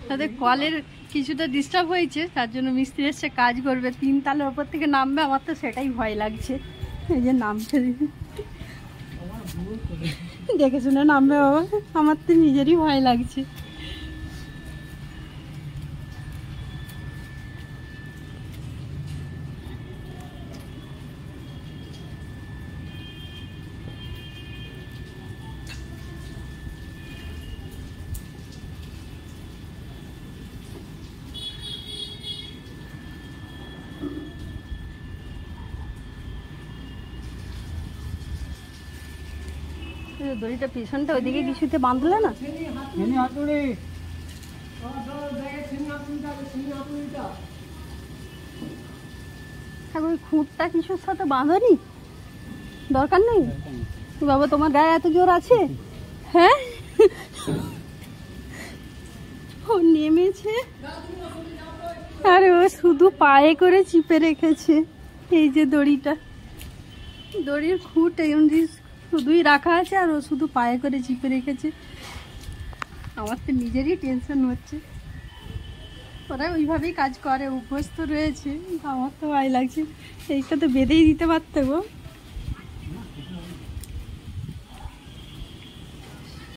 তাদের কলের কিছুটা ডিস্টার্ব হয়েছে, তার জন্য মিস্ত্রি এসে কাজ করবে, 3 তলার উপর থেকে নামবে। আমার তো সেটাই ভয় লাগছে, এই যে নামছে, দেখে শুনে নামবে বাবা, আমার তো নিজেরই ভয় লাগছে। দড়িটা পিছনটা ওইদিকে কিছুতে বাঁধলে না? ওই খুঁটটা কিছুর সাথে বাঁধনি, দরকার নেই বাবা। তোমার গায়ে এত জোর আছে? হ্যাঁ, ও নেমেছে আর ও শুধু পায়ে করে চিপে রেখেছে। এই যে দড়িটা, দড়ির খুঁট শুধুই রাখা আছে আর ও শুধু পায়ে করে চিপে রেখেছে। আমার তো নিজেরই টেনশন হচ্ছে। ওরা ওইভাবেই কাজ করে, অভ্যস্ত রয়েছে, আমার তো ভয় লাগছে। এইটা তো বেঁধেই দিতে পারতো গো।